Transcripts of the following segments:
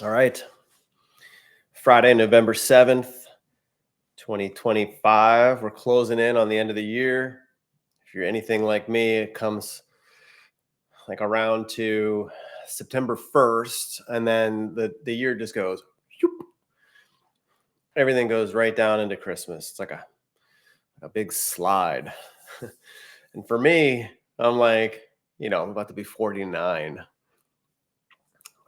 All right. Friday, November 7th, 2025. We're closing in on the end of the year. If you're anything like me, it comes like around to September 1st, and then the year just goes, whoop. Everything goes right down into Christmas. It's like a big slide. And for me, I'm like, I'm about to be 49.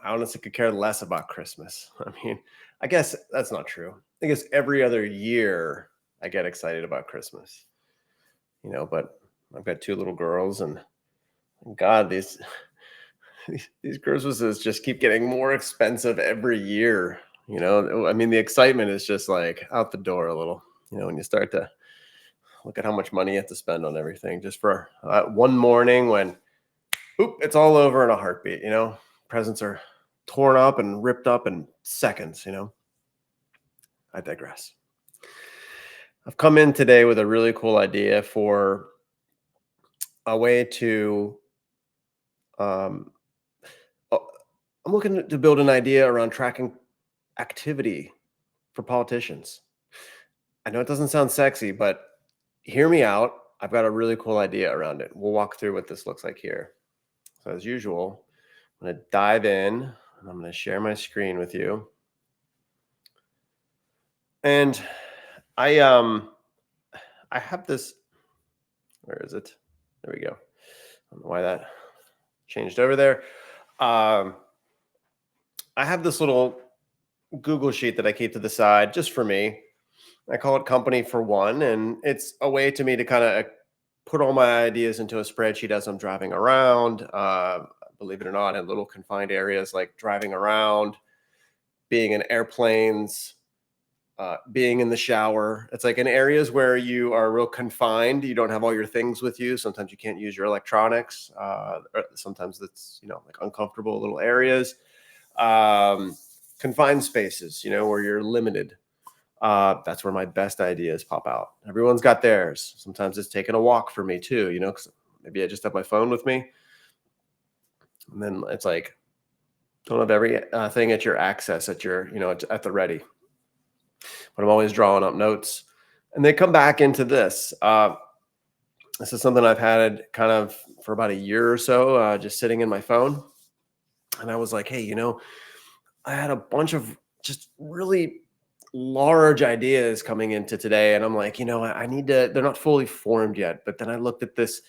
I honestly could care less about Christmas. I mean, I guess that's not true. I guess every other year I get excited about Christmas, but I've got two little girls, and God, these Christmases just keep getting more expensive every year. I mean, the excitement is just like out the door a little, when you start to look at how much money you have to spend on everything just for one morning when, oop, it's all over in a heartbeat. Presents are torn up and ripped up in seconds. I digress. I've come in today with a really cool idea for a way to um, I'm looking to build an idea around tracking activity for politicians. I know it doesn't sound sexy, but hear me out. I've got a really cool idea around it. We'll walk through what this looks like here. So as usual, I'm going to dive in and I'm going to share my screen with you. And I have this, where is it? There we go. I don't know why that changed over there. I have this little Google sheet that I keep to the side just for me. I call it Company for One, and it's a way to me to kind of put all my ideas into a spreadsheet as I'm driving around. Believe it or not, in little confined areas like driving around, being in airplanes, being in the shower. It's like in areas where you are real confined, you don't have all your things with you. Sometimes you can't use your electronics. Sometimes it's, like uncomfortable little areas. Confined spaces, where you're limited. That's where my best ideas pop out. Everyone's got theirs. Sometimes it's taking a walk for me too, 'cause maybe I just have my phone with me. And then it's like, don't have every thing at your access at your, at the ready. But I'm always drawing up notes. And they come back into this. This is something I've had kind of for about a year or so, just sitting in my phone. And I was like, hey, I had a bunch of just really large ideas coming into today. And I'm like, I need to, they're not fully formed yet. But then I looked at this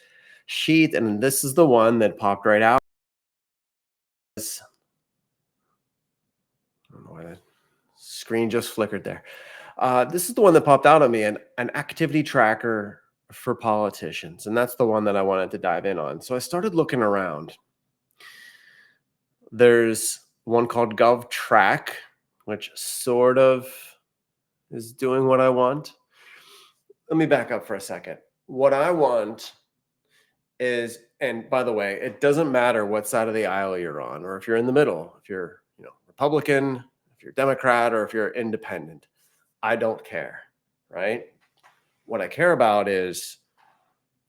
sheet and this is the one that popped right out. I don't know why that screen just flickered there. This is the one that popped out at me, an activity tracker for politicians. And that's the one that I wanted to dive in on. So I started looking around. There's one called GovTrack, which sort of is doing what I want. Let me back up for a second. What I want is, and by the way, it doesn't matter what side of the aisle you're on, or if you're in the middle, if you're, Republican, if you're Democrat, or if you're independent, I don't care, right? What I care about is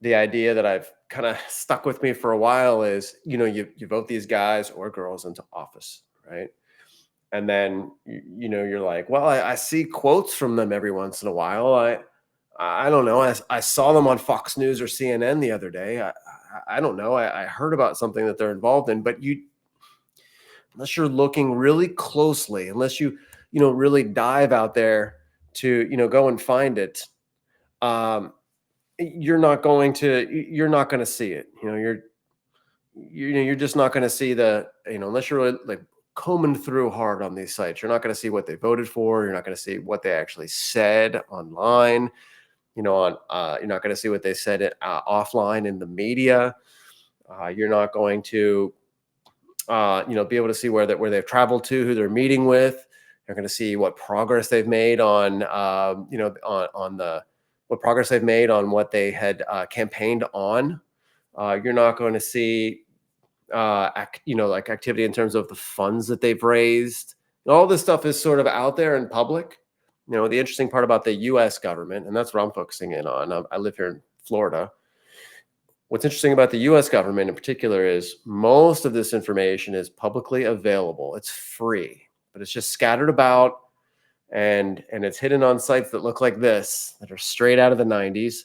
the idea that I've kind of stuck with me for a while is, you vote these guys or girls into office, right? And then, you're like, well, I see quotes from them every once in a while. I don't know. I saw them on Fox News or CNN the other day. I don't know. I heard about something that they're involved in, but unless you're looking really closely, unless you, really dive out there to, go and find it, you're not going to see it. You're just not going to see unless you're really like combing through hard on these sites, you're not going to see what they voted for. You're not going to see what they actually said online. You're not going to see what they said offline in the media. You're not going to, be able to see where they've traveled to, who they're meeting with. You're going to see what progress they've made on, what progress they've made on what they had campaigned on. You're not going to see, like activity in terms of the funds that they've raised. And all this stuff is sort of out there in public. The interesting part about the U.S. government, and that's what I'm focusing in on. I live here in Florida. What's interesting about the U.S. government in particular is most of this information is publicly available. It's free. but it's just scattered about, and it's hidden on sites that look like this, that are straight out of the 90s.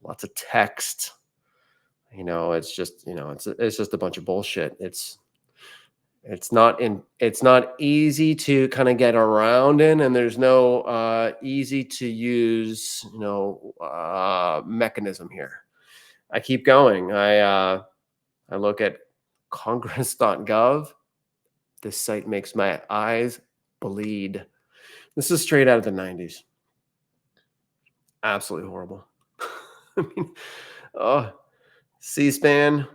Lots of text. It's just, it's just a bunch of bullshit. It's not easy to kind of get around in, and there's no easy to use, mechanism here. I keep going. I look at congress.gov. This site makes my eyes bleed. This is straight out of the 90s. Absolutely horrible. I mean, oh, C-SPAN.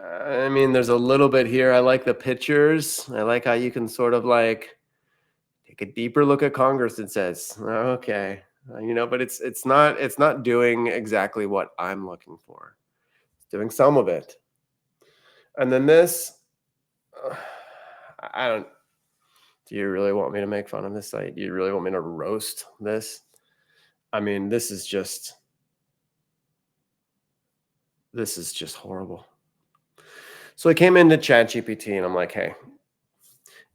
I mean, there's a little bit here. I like the pictures. I like how you can sort of like take a deeper look at Congress. It says, okay, but it's not doing exactly what I'm looking for. It's doing some of it. And then this, I don't. Do you really want me to make fun of this site? Do you really want me to roast this? I mean, this is just horrible. So I came into ChatGPT and I'm like, hey,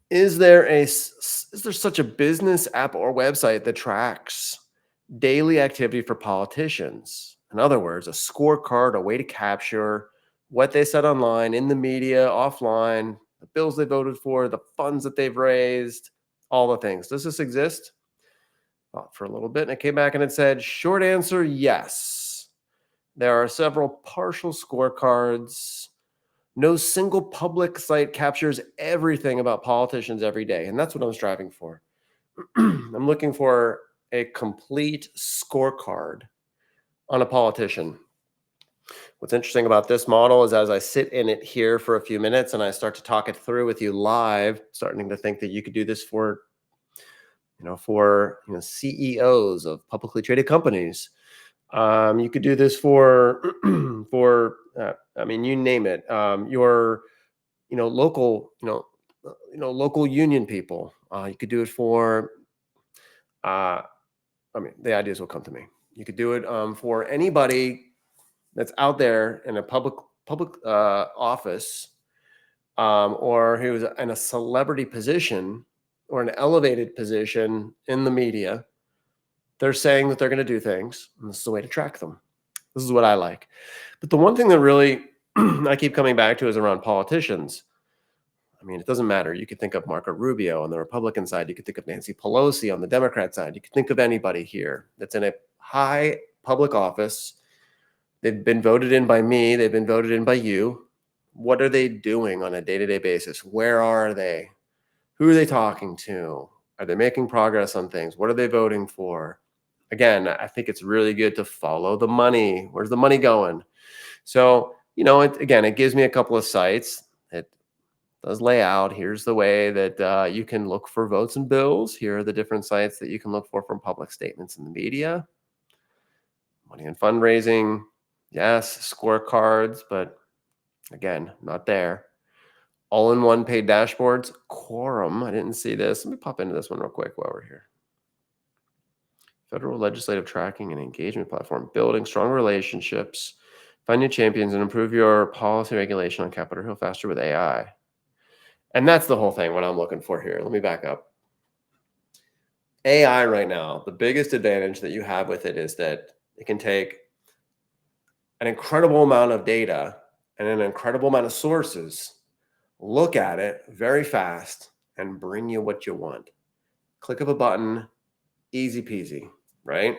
is there such a business app or website that tracks daily activity for politicians? In other words, a scorecard, a way to capture what they said online, in the media, offline, the bills they voted for, the funds that they've raised, all the things. Does this exist? Thought for a little bit, and it came back and it said, short answer, yes. There are several partial scorecards. No single public site captures everything about politicians every day. And that's what I'm striving for. I'm looking for a complete scorecard on a politician. What's interesting about this model is as I sit in it here for a few minutes and I start to talk it through with you live, starting to think that you could do this for CEOs of publicly traded companies. You could do this for you name it. Your local local union people. You could do it for. The ideas will come to me. You could do it for anybody that's out there in a public office, or who's in a celebrity position or an elevated position in the media. They're saying that they're going to do things, and this is the way to track them. This is what I like. But the one thing that really I keep coming back to is around politicians. I mean, it doesn't matter. You could think of Marco Rubio on the Republican side. You could think of Nancy Pelosi on the Democrat side. You could think of anybody here that's in a high public office. They've been voted in by me. They've been voted in by you. What are they doing on a day-to-day basis? Where are they? Who are they talking to? Are they making progress on things? What are they voting for? Again, I think it's really good to follow the money. Where's the money going? So, it gives me a couple of sites. It does lay out. Here's the way that you can look for votes and bills. Here are the different sites that you can look for from public statements in the media. Money and fundraising. Yes, scorecards, but again, not there. All-in-one paid dashboards. Quorum. I didn't see this. Let me pop into this one real quick while we're here. Federal legislative tracking and engagement platform. Building strong relationships. Find new champions and improve your policy regulation on Capitol Hill faster with AI. And that's the whole thing, what I'm looking for here. Let me back up. AI right now, the biggest advantage that you have with it is that it can take an incredible amount of data and an incredible amount of sources, look at it very fast, and bring you what you want. Click of a button, easy peasy, right?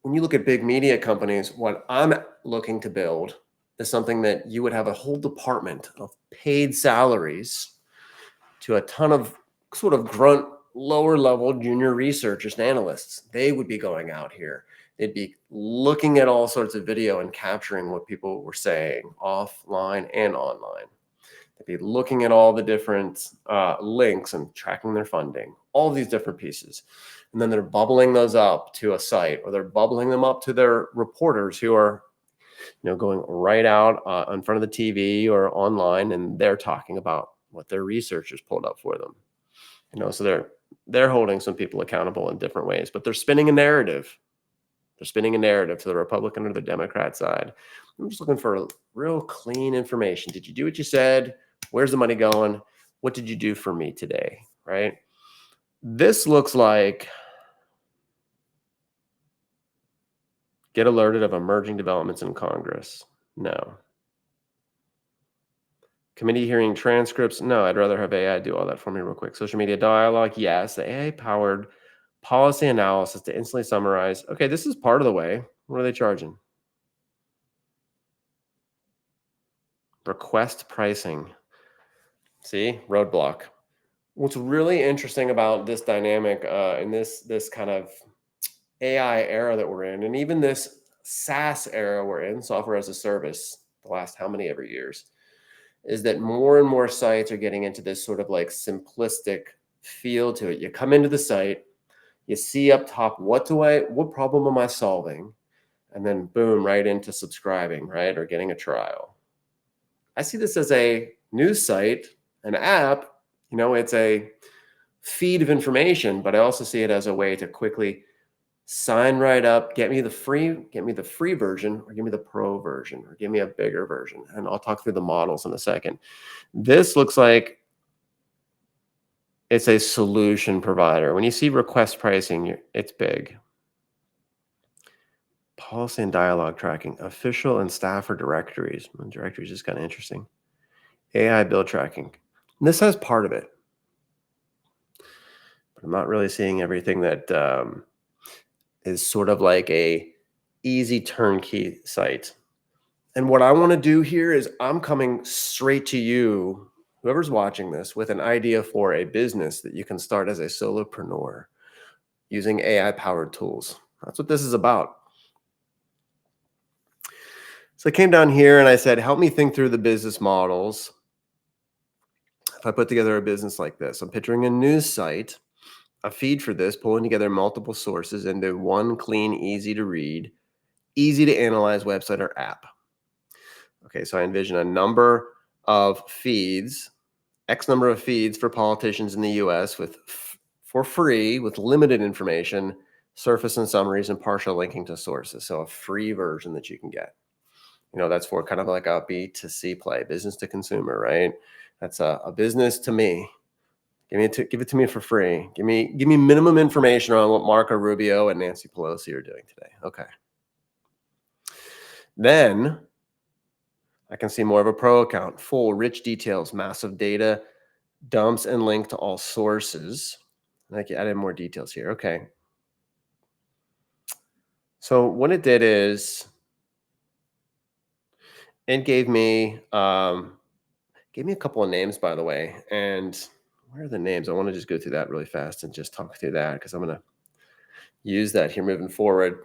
When you look at big media companies, what I'm looking to build is something that you would have a whole department of paid salaries to a ton of sort of grunt, lower level junior researchers and analysts. They would be going out here. They'd be looking at all sorts of video and capturing what people were saying offline and online. They'd be looking at all the different links and tracking their funding, all these different pieces. And then they're bubbling those up to a site, or they're bubbling them up to their reporters who are going right out in front of the TV or online, and they're talking about what their researchers pulled up for them. So they're holding some people accountable in different ways, but they're spinning a narrative. They're spinning a narrative to the Republican or the Democrat side. I'm just looking for real clean information. Did you do what you said? Where's the money going? what did you do for me today, right? This looks like get alerted of emerging developments in Congress. No. Committee hearing transcripts. No, I'd rather have AI do all that for me real quick. Social media dialogue. Yes. The AI powered policy analysis to instantly summarize. Okay, this is part of the way. What are they charging? Request pricing. See, roadblock. What's really interesting about this dynamic in this kind of AI era that we're in, and even this SaaS era we're in, software as a service, the last how many ever years, is that more and more sites are getting into this sort of like simplistic feel to it. You come into the site, you see up top, what problem am I solving? And then boom, right into subscribing, right? Or getting a trial. I see this as a news site, an app, it's a feed of information, but I also see it as a way to quickly sign right up, get me the free version, or give me the pro version, or give me a bigger version. And I'll talk through the models in a second. This looks like it's a solution provider. When you see request pricing, it's big. Policy and dialogue tracking, official and staffer directories. Directories is kind of interesting. AI bill tracking. And this has part of it, but I'm not really seeing everything that is sort of like a easy turnkey site. And what I want to do here is I'm coming straight to you, whoever's watching this, with an idea for a business that you can start as a solopreneur using AI-powered tools. That's what this is about. So I came down here and I said, help me think through the business models. If I put together a business like this, I'm picturing a news site, a feed for this, pulling together multiple sources into one clean, easy to read, easy to analyze website or app. Okay, so I envision a number of feeds, X number of feeds for politicians in the US for free with limited information, surface and summaries, and partial linking to sources. So a free version that you can get. That's for kind of like a B2C play, business to consumer, right? That's a business to me. Give it to me for free. Give me minimum information on what Marco Rubio and Nancy Pelosi are doing today. Okay. Then I can see more of a pro account, full, rich details, massive data, dumps, and link to all sources. And I can add in more details here. Okay. So what it did is it gave me a couple of names, by the way. And where are the names? I want to just go through that really fast and just talk through that because I'm going to use that here moving forward.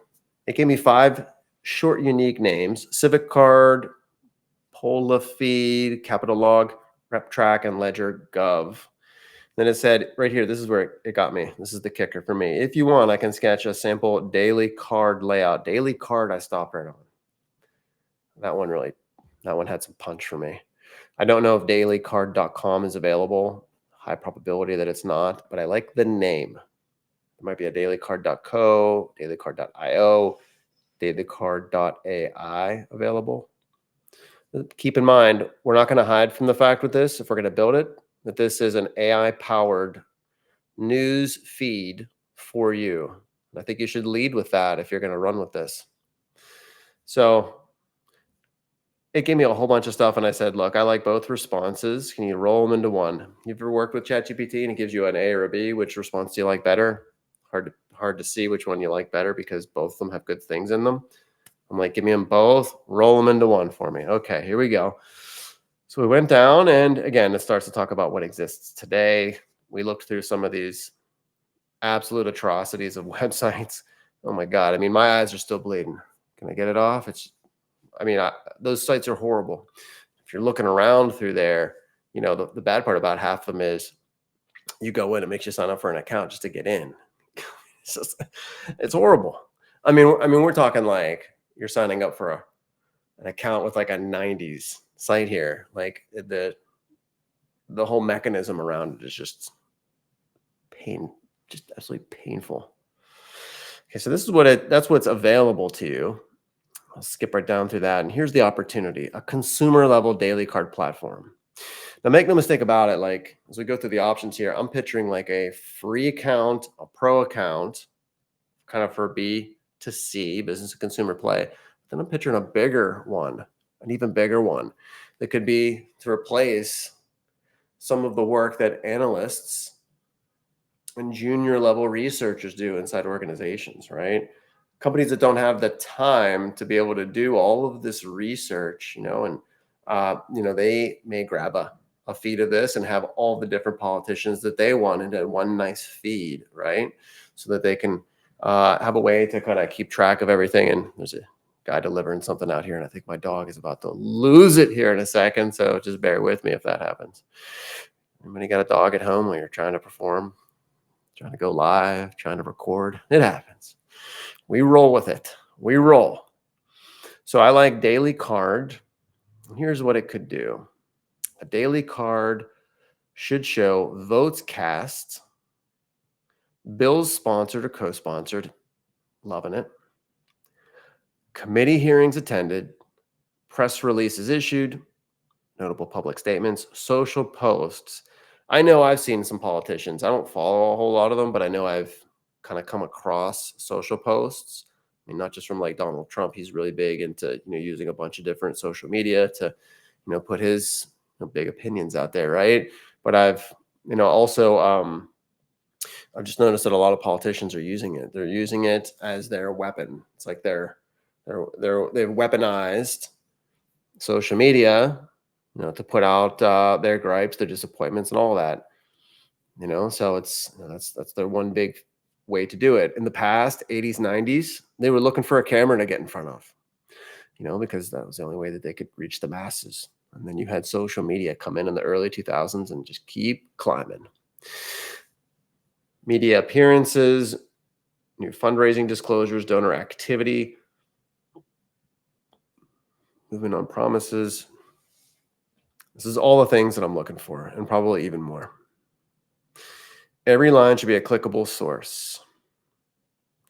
It gave me 5 short, unique names: Civic Card, Polafeed, Capital Log, RepTrack, and Ledger Gov. Then it said right here, this is where it got me. This is the kicker for me. If you want, I can sketch a sample daily card layout. Daily card, I stopped right on. That one had some punch for me. I don't know if dailycard.com is available. High probability that it's not, but I like the name. There might be a dailycard.co, dailycard.io, dailycard.ai available. Keep in mind, we're not going to hide from the fact with this, if we're going to build it, that this is an AI-powered news feed for you. I think you should lead with that if you're going to run with this. So it gave me a whole bunch of stuff, and I said, look, I like both responses. Can you roll them into one? You ever worked with ChatGPT and it gives you an A or a B? Which response do you like better? Hard to see which one you like better because both of them have good things in them. I'm like, give me them both, roll them into one for me. Okay, here we go. So we went down, and again, it starts to talk about what exists today. We looked through some of these absolute atrocities of websites. Oh my God. I mean, my eyes are still bleeding. Can I get it off? Those sites are horrible. If you're looking around through there, the bad part about half of them is you go in, it makes you sign up for an account just to get in. It's horrible. I mean, we're talking like you're signing up for an account with like a 90s site here. Like the whole mechanism around it is just absolutely painful. Okay, so this is that's what's available to you. I'll skip right down through that. And here's the opportunity: a consumer level daily card platform. Now, make no mistake about it. Like as we go through the options here, I'm picturing like a free account, a pro account, kind of for B to C, business to consumer play. Then I'm picturing a bigger one, an even bigger one that could be to replace some of the work that analysts and junior level researchers do inside organizations, right? Companies that don't have the time to be able to do all of this research, and they may grab a feed of this and have all the different politicians that they want into one nice feed, right? So that they can have a way to kind of keep track of everything. And there's a guy delivering something out here, and I think my dog is about to lose it here in a second. So just bear with me if that happens. Anybody got a dog at home while you're trying to perform? Trying to go live, trying to record. It happens. We roll with it. We roll. So I like daily card. Here's what it could do. A daily card should show votes cast, bills sponsored or co-sponsored, loving it, committee hearings attended, press releases issued, notable public statements, social posts. I know I've seen some politicians. I don't follow a whole lot of them, but I know I've kind of come across social posts. I mean, not just from like Donald Trump. He's really big into using a bunch of different social media to put his big opinions out there, right? But I've also I've just noticed that a lot of politicians are using it. They're using it as their weapon. It's like they've weaponized social media, to put out their gripes, their disappointments, and all that. So it's that's their one big way to do it. In the past, 80s, 90s, they were looking for a camera to get in front of, because that was the only way that they could reach the masses. And then you had social media come in the early 2000s and just keep climbing. Media appearances, new fundraising disclosures, donor activity, moving on promises. This is all the things that I'm looking for, and probably even more. Every line should be a clickable source.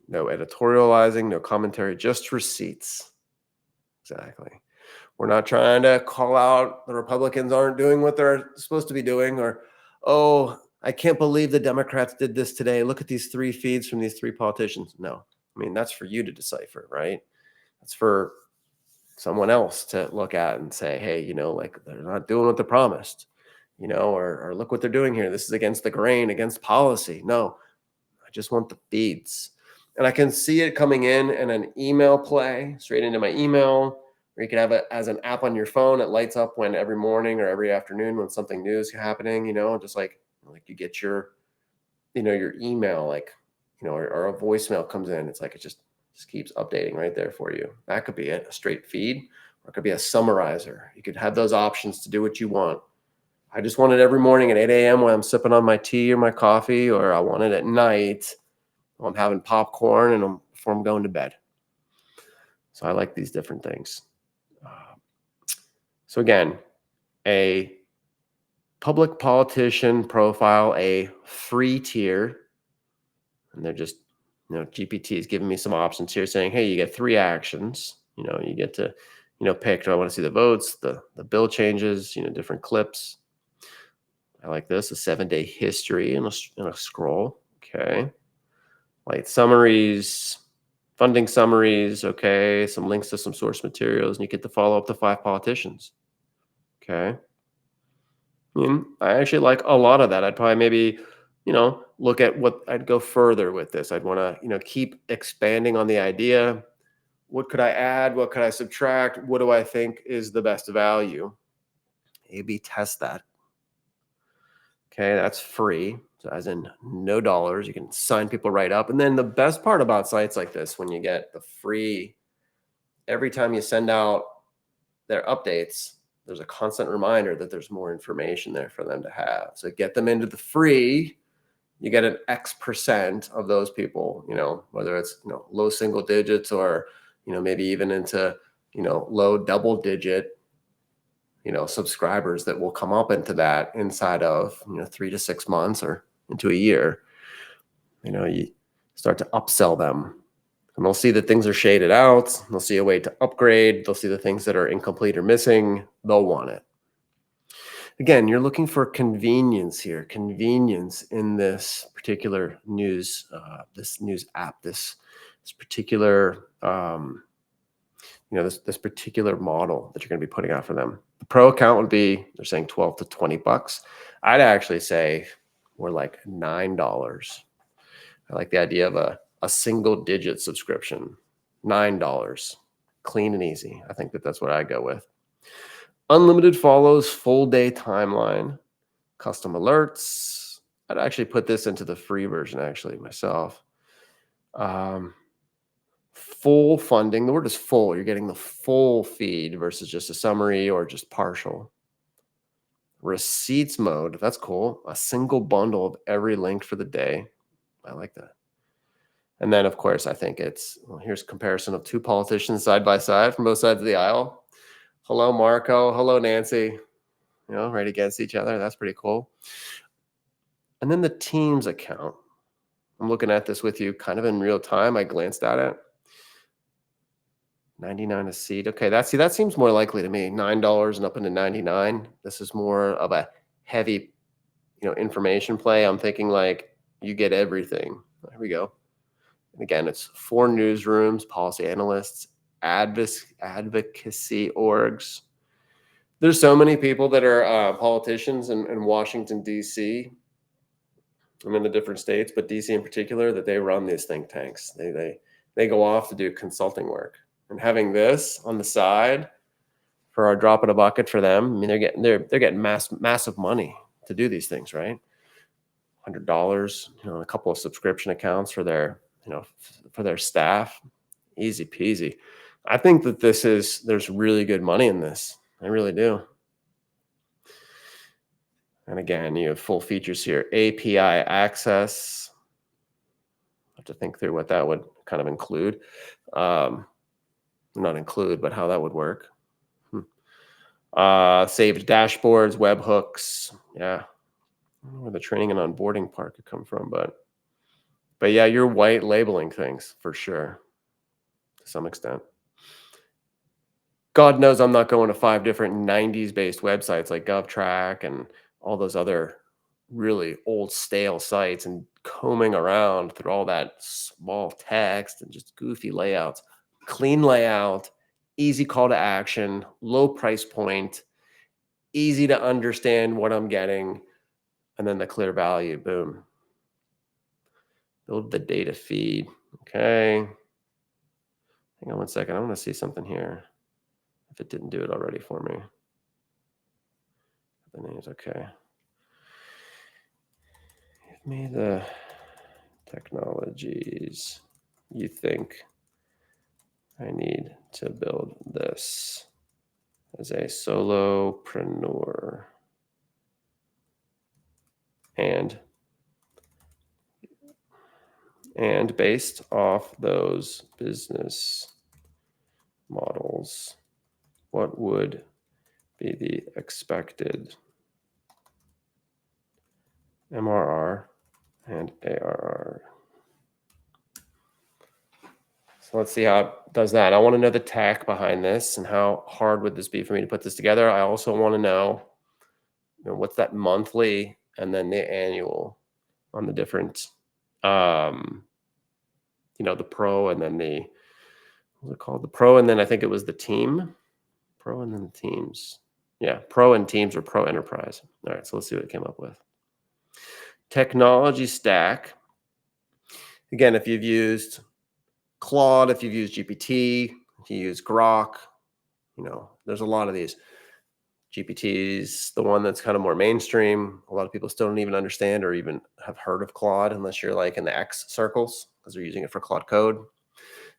No editorializing, no commentary, just receipts. Exactly. We're not trying to call out the Republicans aren't doing what they're supposed to be doing, or, oh, I can't believe the Democrats did this today. Look at these 3 feeds from these 3 politicians. No, I mean, that's for you to decipher, right? That's for someone else to look at and say, hey, like they're not doing what they promised, or look what they're doing here. This is against the grain, against policy. No, I just want the feeds. And I can see it coming in an email play straight into my email, or you can have it as an app on your phone. It lights up when every morning or every afternoon when something new is happening, just like you get your, your email, like, or a voicemail comes in. It's like, it just keeps updating right there for you. That could be it, a straight feed, or it could be a summarizer. You could have those options to do what you want. I just want it every morning at 8 a.m. when I'm sipping on my tea or my coffee, or I want it at night when I'm having popcorn and before I'm going to bed. So I like these different things. So again, a public politician profile, a free tier, and they're just, GPT is giving me some options here saying, hey, you get 3 actions. You get to, pick, do I want to see the votes, the bill changes, different clips. I like this, a 7-day history and a scroll. Okay. Light summaries, funding summaries. Okay. Some links to some source materials, and you get to follow up to 5 politicians. Okay. I actually like a lot of that. I'd probably maybe, look at what I'd go further with this. I'd want to, keep expanding on the idea. What could I add? What could I subtract? What do I think is the best value? A/B test that. Okay, that's free. So as in no dollars. You can sign people right up. And then the best part about sites like this, when you get the free, every time you send out their updates, there's a constant reminder that there's more information there for them to have. So get them into the free, you get an X% of those people, whether it's, low single digits or, maybe even into, low double digit, subscribers that will come up into that inside of, 3 to 6 months or into a year. You start to upsell them, and they'll see that things are shaded out. They'll see a way to upgrade. They'll see the things that are incomplete or missing. They'll want it. Again, you're looking for convenience here, convenience in this particular this news app, this particular this particular model that you're going to be putting out for them. The pro account would be, they're saying 12 to 20 bucks. I'd actually say more like $9. I like the idea of a single digit subscription, $9, clean and easy. I think that's what I go with. Unlimited follows, full day timeline, custom alerts. I'd actually put this into the free version actually myself. Full funding. The word is full. You're getting the full feed versus just a summary or just partial. Receipts mode. That's cool. A single bundle of every link for the day. I like that. And then, of course, I think here's a comparison of two politicians side by side from both sides of the aisle. Hello, Marco. Hello, Nancy. Right against each other. That's pretty cool. And then the Teams account. I'm looking at this with you kind of in real time. I glanced at it. 99 a seat. Okay, that seems more likely to me. $9 and up into 99. This is more of a heavy, information play. I'm thinking like you get everything. There we go. And again, it's 4 newsrooms, policy analysts, advocacy orgs. There's so many people that are politicians in Washington, D.C. and in the different states, but D.C. in particular, that they run these think tanks. They go off to do consulting work. And having this on the side for our drop in a bucket for them, I mean, they're getting massive money to do these things, right? $100, a couple of subscription accounts for their staff, easy peasy. I think that there's really good money in this. I really do. And again, you have full features here, API access. I have to think through what that would kind of include. Not include, but how that would work. Saved dashboards, webhooks. Yeah. I don't know where the training and onboarding part could come from, but yeah, you're white labeling things for sure to some extent. God knows I'm not going to 5 different 90s based websites like GovTrack and all those other really old stale sites and combing around through all that small text and just goofy layouts. Clean layout, easy call to action, low price point, easy to understand what I'm getting, and then the clear value, boom. Build the data feed. Okay. Hang on one second. I want to see something here. If it didn't do it already for me. The names, okay. Give me the technologies you think I need to build this as a solopreneur. And based off those business models, what would be the expected MRR and ARR? So let's see how it does that. I want to know the tech behind this and how hard would this be for me to put this together. I also want to know, what's that monthly and then the annual on the different, the pro and then what's it called? The pro and then I think it was the team. Pro and then the teams. Yeah, pro and teams or pro enterprise. All right, so let's see what it came up with. Technology stack. Again, if you've used Claude, if you've used GPT, if you use Grok, there's a lot of these. GPT's the one that's kind of more mainstream. A lot of people still don't even understand or even have heard of Claude unless you're like in the X circles because they're using it for Claude Code.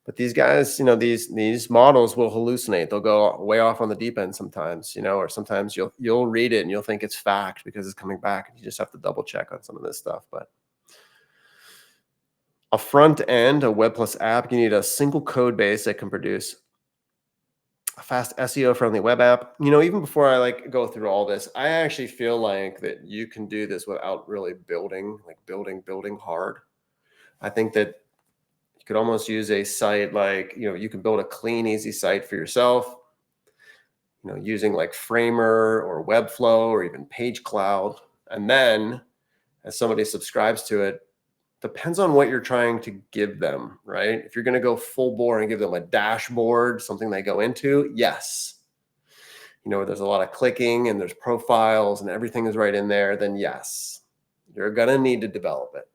But these guys, these models will hallucinate. They'll go way off on the deep end sometimes, or sometimes you'll read it and you'll think it's fact because it's coming back. And you just have to double check on some of this stuff. But a front end, a web plus app, you need a single code base that can produce a fast SEO friendly web app. Even before I go through all this, I actually feel like that you can do this without really building hard. I think that you could almost use a site you can build a clean, easy site for yourself. using like Framer or Webflow or even Page Cloud. And then as somebody subscribes to it, depends on what you're trying to give them, right? If you're going to go full bore and give them a dashboard, something they go into, yes. There's a lot of clicking and there's profiles and everything is right in there, then yes, you're going to need to develop it.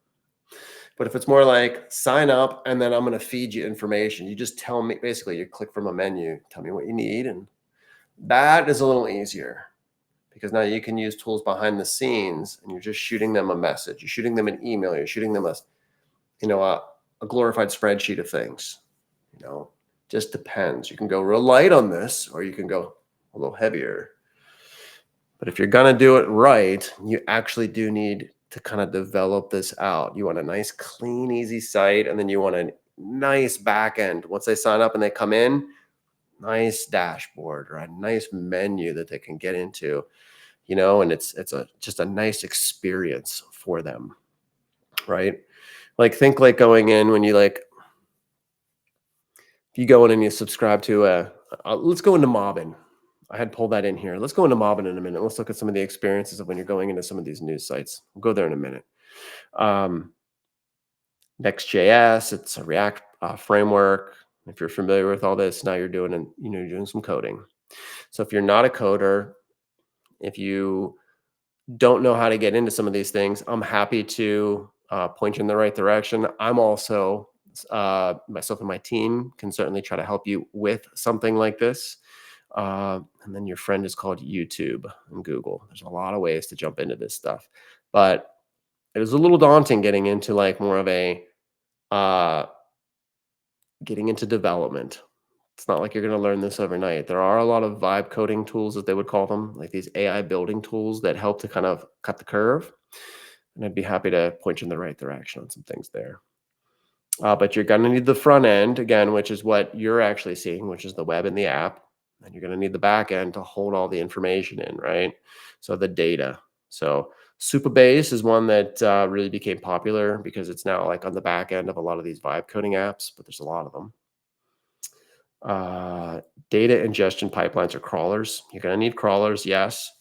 But if it's more like sign up and then I'm going to feed you information, you just tell me, basically you click from a menu, tell me what you need. And that is a little easier because now you can use tools behind the scenes and you're just shooting them a message. You're shooting them an email. You're shooting them a glorified spreadsheet of things. Just depends. You can go real light on this or you can go a little heavier. But if you're going to do it right, you actually do need to kind of develop this out. You want a nice, clean, easy site, and then you want a nice back end. Once they sign up and they come in, nice dashboard or a nice menu that they can get into, and it's just a nice experience for them, right? Like think like going in when you if you go in and you subscribe to let's go into Mobbin. I had pulled that in here. Let's go into Mobbin in a minute. Let's look at some of the experiences of when you're going into some of these news sites. We'll go there in a minute. Next.js, it's a React framework. If you're familiar with all this, now you're doing some coding. So if you're not a coder, if you don't know how to get into some of these things, I'm happy to point you in the right direction. I'm also myself and my team can certainly try to help you with something like this. And then your friend is called YouTube and Google. There's a lot of ways to jump into this stuff, but it was a little daunting getting into like more of a getting into development. It's not like you're going to learn this overnight. There are a lot of vibe coding tools, as they would call them, like these AI building tools that help to kind of cut the curve. And I'd be happy to point you in the right direction on some things there. But you're going to need the front end, again, which is what you're actually seeing, which is the web and the app. And you're going to need the back end to hold all the information in, right? So the data. So Supabase is one that really became popular because it's now like on the back end of a lot of these vibe coding apps, but there's a lot of them. Data ingestion pipelines or crawlers. You're going to need crawlers, yes.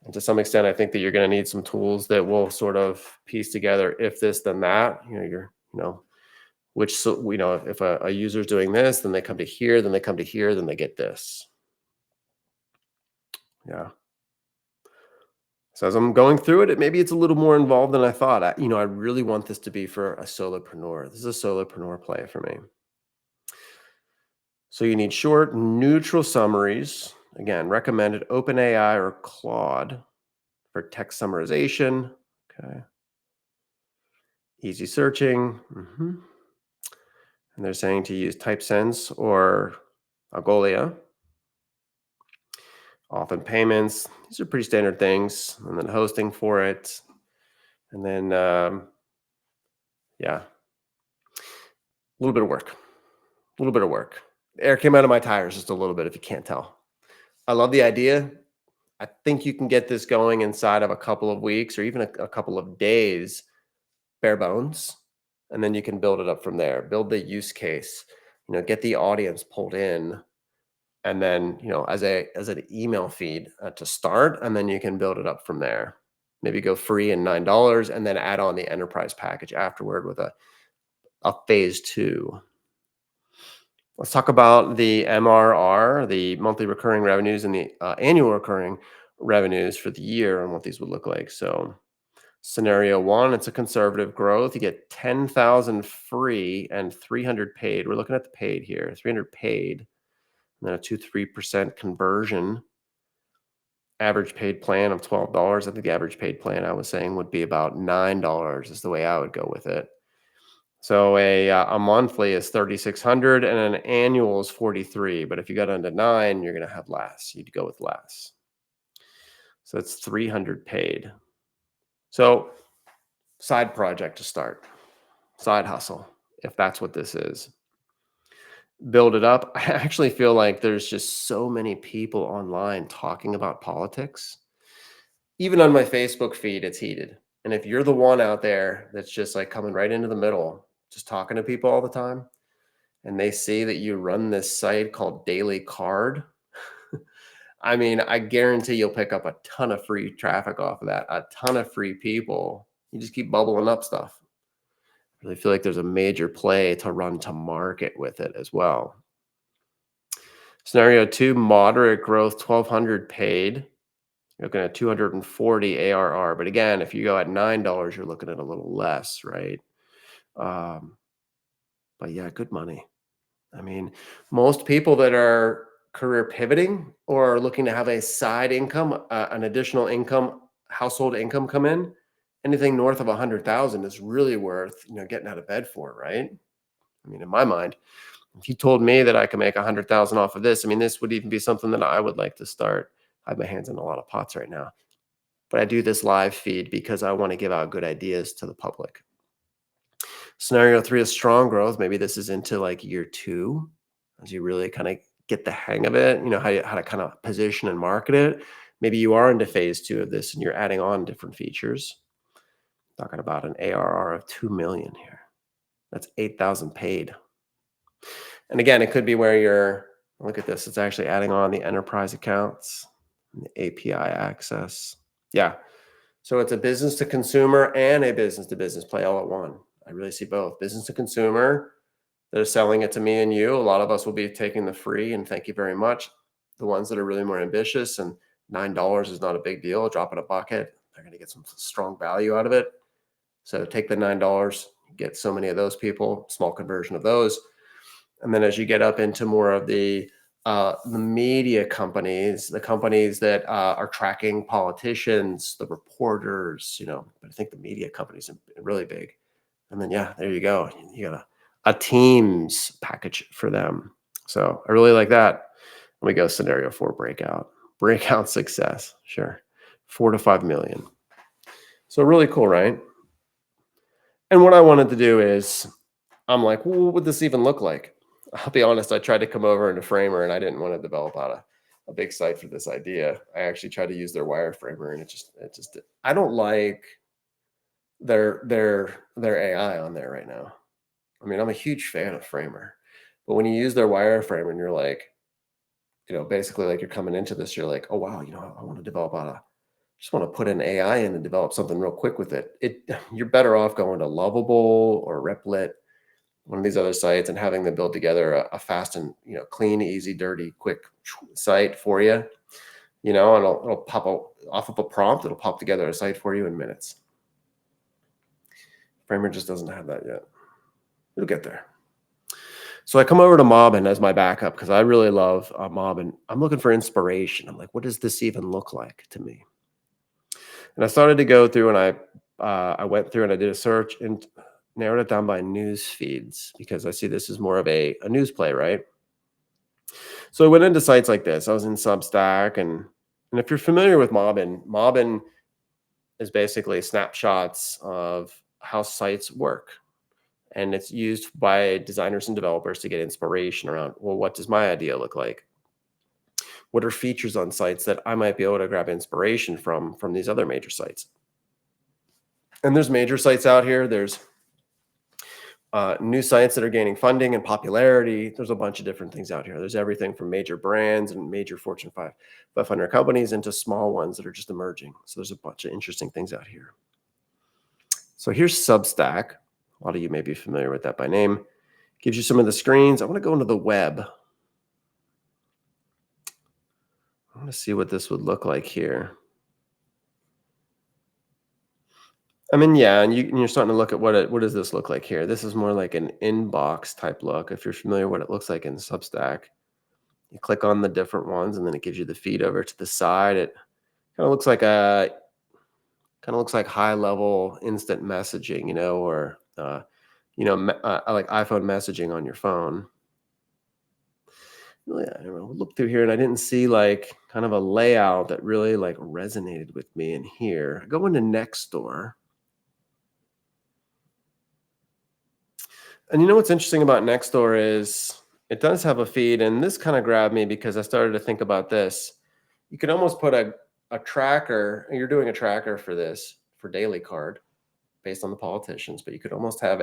And to some extent, I think that you're going to need some tools that will sort of piece together if this, then that. If a user is doing this, then they come to here, then they come to here, then they get this. Yeah. So as I'm going through it, maybe it's a little more involved than I thought. I really want this to be for a solopreneur. This is a solopreneur play for me. So you need short, neutral summaries. Again, recommended OpenAI or Claude for text summarization. Okay. Easy searching. And they're saying to use TypeSense or Algolia. Often payments. These are pretty standard things. And then hosting for it. And then, yeah, a little bit of work. Air came out of my tires just a little bit, if you can't tell. I love the idea. I think you can get this going inside of a couple of weeks or even a couple of days, bare bones, and then you can build it up from there. Build the use case, get the audience pulled in, and then as an email feed to start, and then you can build it up from there. Maybe go free and $9, and then add on the enterprise package afterward with a phase 2. Let's talk about the MRR, the monthly recurring revenues, and the annual recurring revenues for the year and what these would look like. So scenario 1, it's a conservative growth. You get 10,000 free and 300 paid. We're looking at the paid here, 300 paid, and then a 2-3% conversion. Average paid plan of $12. I think the average paid plan I was saying would be about $9 is the way I would go with it. So a monthly is 3,600 and an annual is 43. But if you got under 9, you're going to have less. You'd go with less. So it's 300 paid. So side project to start, side hustle, if that's what this is. Build it up. I actually feel like there's just so many people online talking about politics. Even on my Facebook feed, it's heated. And if you're the one out there that's just like coming right into the middle, just talking to people all the time, and they see that you run this site called Daily Card, I mean, I guarantee you'll pick up a ton of free traffic off of that, a ton of free people. You just keep bubbling up stuff. I really feel like there's a major play to run to market with it as well. Scenario two, moderate growth, 1,200 paid. You're looking at 240 ARR. But again, if you go at $9, you're looking at a little less, right? Um, but yeah, good money. I mean, most people that are career pivoting or are looking to have a side income, an additional income, household income come in, anything north of 100,000 is really worth, getting out of bed for, right? I mean, in my mind, if you told me that I could make 100,000 off of this, I mean, this would even be something that I would like to start. I have my hands in a lot of pots right now, but I do this live feed because I want to give out good ideas to the public. Scenario three is strong growth. Maybe this is into like year two, as you really kind of get the hang of it, how to kind of position and market it. Maybe you are into phase two of this and you're adding on different features. Talking about an ARR of 2 million here. That's 8,000 paid. And again, it could be where look at this, it's actually adding on the enterprise accounts, and the API access. Yeah. So it's a business to consumer and a business to business play all at one. I really see both. Business to consumer, they're selling it to me and you. A lot of us will be taking the free and thank you very much. The ones that are really more ambitious and $9 is not a big deal. Drop in a bucket. They're going to get some strong value out of it. So take the $9, get so many of those people, small conversion of those. And then as you get up into more of the media companies, the companies that are tracking politicians, the reporters, but I think the media companies are really big. And then, yeah, there you go. You got a Teams package for them. So I really like that. Let me go scenario four, breakout success. Sure. 4 to 5 million. So really cool, right? And what I wanted to do is I'm like, well, what would this even look like? I'll be honest, I tried to come over into Framer and I didn't want to develop out a big site for this idea. I actually tried to use their wireframer and it just I don't like their AI on there right now. I mean, I'm a huge fan of Framer, but when you use their wireframer and you're like, basically like you're coming into this, you're like, oh wow, I want to develop just want to put an AI in and develop something real quick with it. You're better off going to Lovable or Replit, one of these other sites, and having them build together a fast and clean, easy, dirty, quick site for you. And it'll pop off of a prompt. It'll pop together a site for you in minutes. Framer just doesn't have that yet. It'll get there. So I come over to Mobbin as my backup because I really love Mobbin. I'm looking for inspiration. I'm like, what does this even look like to me? And I started to go through and I went through and I did a search and narrowed it down by news feeds because I see this is more of a news play, right? So I went into sites like this. I was in Substack, and if you're familiar with Mobbin is basically snapshots of how sites work. And it's used by designers and developers to get inspiration around, well, what does my idea look like? What are features on sites that I might be able to grab inspiration from these other major sites? And there's major sites out here. There's new sites that are gaining funding and popularity. There's a bunch of different things out here. There's everything from major brands and major Fortune 500 companies into small ones that are just emerging. So there's a bunch of interesting things out here. So here's Substack. A lot of you may be familiar with that by name. Gives you some of the screens. I want to go into the web. I want to see what this would look like here. I mean, yeah, and you're starting to look at what does this look like here? This is more like an inbox type look. If you're familiar with what it looks like in Substack, you click on the different ones, and then it gives you the feed over to the side. It kind of looks like high level instant messaging, or like iPhone messaging on your phone. Really, I don't know, look through here and I didn't see like kind of a layout that really like resonated with me in here. I go into Nextdoor. And what's interesting about Nextdoor is it does have a feed, and this kind of grabbed me because I started to think about this. You could almost put a tracker, you're doing a tracker for this, for Daily Card, based on the politicians, but you could almost have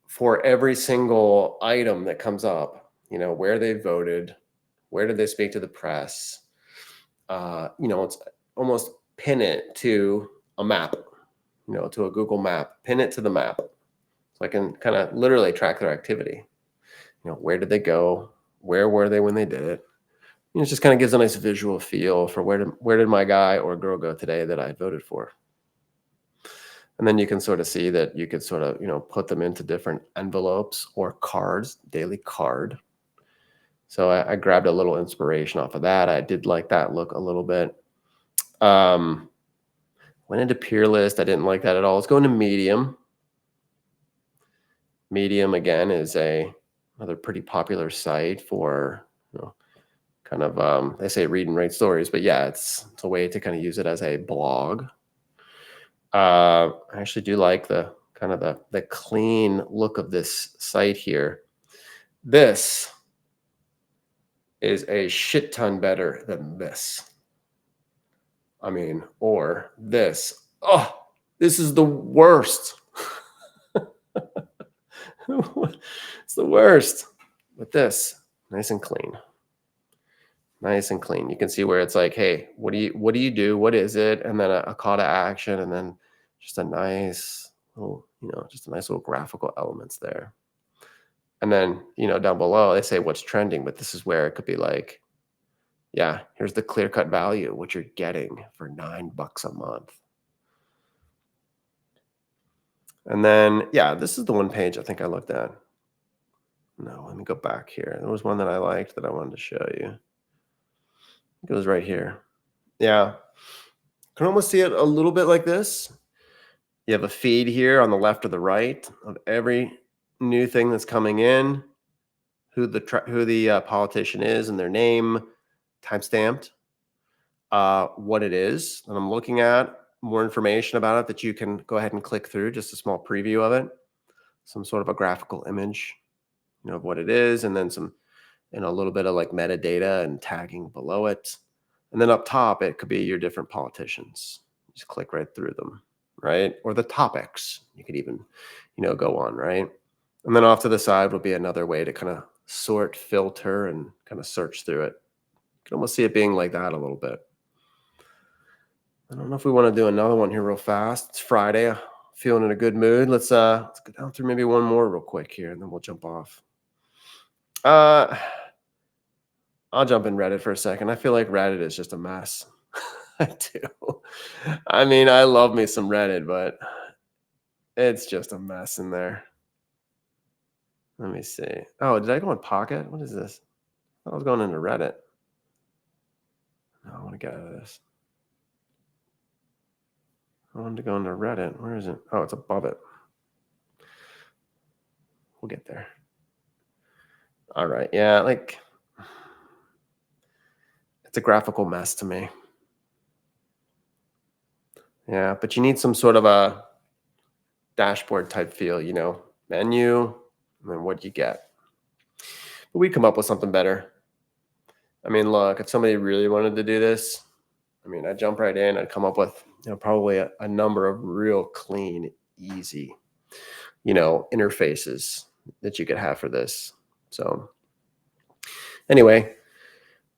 for every single item that comes up, where they voted, where did they speak to the press. It's almost pin it to a map, to a Google map, pin it to the map. So I can kind of literally track their activity. Where did they go? Where were they when they did it? It just kind of gives a nice visual feel for where did my guy or girl go today that I voted for. And then you can sort of see that you could sort of, put them into different envelopes or cards, daily card. So I grabbed a little inspiration off of that. I did like that look a little bit. Went into Peer List. I didn't like that at all. Let's go into Medium. Medium, again, is another pretty popular site for, kind of, they say read and write stories, but yeah, it's a way to kind of use it as a blog. I actually do like the kind of the clean look of this site here. This is a shit ton better than this. I mean, or this. Oh, this is the worst. It's the worst. But this, nice and clean. Nice and clean. You can see where it's like, hey, what do you do? What is it? And then a call to action, and then just a nice little, just a nice little graphical elements there. And then, down below, they say what's trending, but this is where it could be like, yeah, here's the clear-cut value, what you're getting for $9 a month. And then, yeah, this is the one page I think I looked at. No, let me go back here. There was one that I liked that I wanted to show you. It goes right here. Yeah. Can almost see it a little bit like this. You have a feed here on the left or the right of every new thing that's coming in, who the politician is and their name, timestamped, what it is that I'm looking at, more information about it that you can go ahead and click through, just a small preview of it, some sort of a graphical image, of what it is, and then some, a little bit of like metadata and tagging below it. And then up top, it could be your different politicians. Just click right through them, right? Or the topics you could even, go on, right? And then off to the side will be another way to kind of sort, filter, and kind of search through it. You can almost see it being like that a little bit. I don't know if we want to do another one here real fast. It's Friday. I'm feeling in a good mood. Let's go down through maybe one more real quick here, and then we'll jump off. I'll jump in Reddit for a second. I feel like Reddit is just a mess. I do. I mean, I love me some Reddit, but it's just a mess in there. Let me see. Oh, did I go in Pocket? What is this? I was going into Reddit. No, I want to get out of this. I wanted to go into Reddit. Where is it? Oh, it's above it. We'll get there. All right. Yeah, like it's a graphical mess to me. Yeah, but you need some sort of a dashboard type feel, menu, and then what you get. But we come up with something better. I mean, look, if somebody really wanted to do this, I mean, I'd jump right in. I'd come up with, probably a number of real clean, easy, interfaces that you could have for this. So anyway,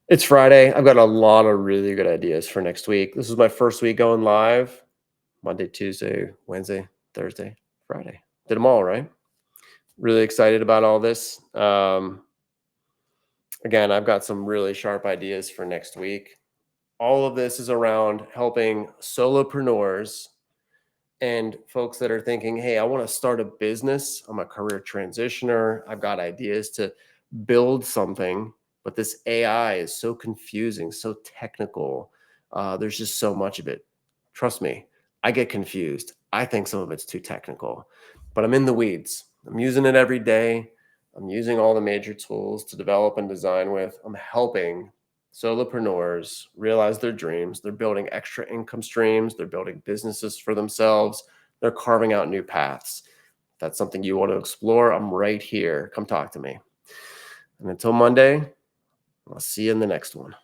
it's Friday. I've got a lot of really good ideas for next week. This is my first week going live. Monday, Tuesday, Wednesday, Thursday, Friday. Did them all, right? Really excited about all this. Again, I've got some really sharp ideas for next week. All of this is around helping solopreneurs and folks that are thinking, hey, I want to start a business. I'm a career transitioner. I've got ideas to build something, but this AI is so confusing, so technical. There's just so much of it. Trust me, I get confused. I think some of it's too technical, but I'm in the weeds. I'm using it every day. I'm using all the major tools to develop and design with. I'm helping solopreneurs realize their dreams. They're building extra income streams. They're building businesses for themselves. They're carving out new paths. If that's something you want to explore, I'm right here. Come talk to me. And until Monday, I'll see you in the next one.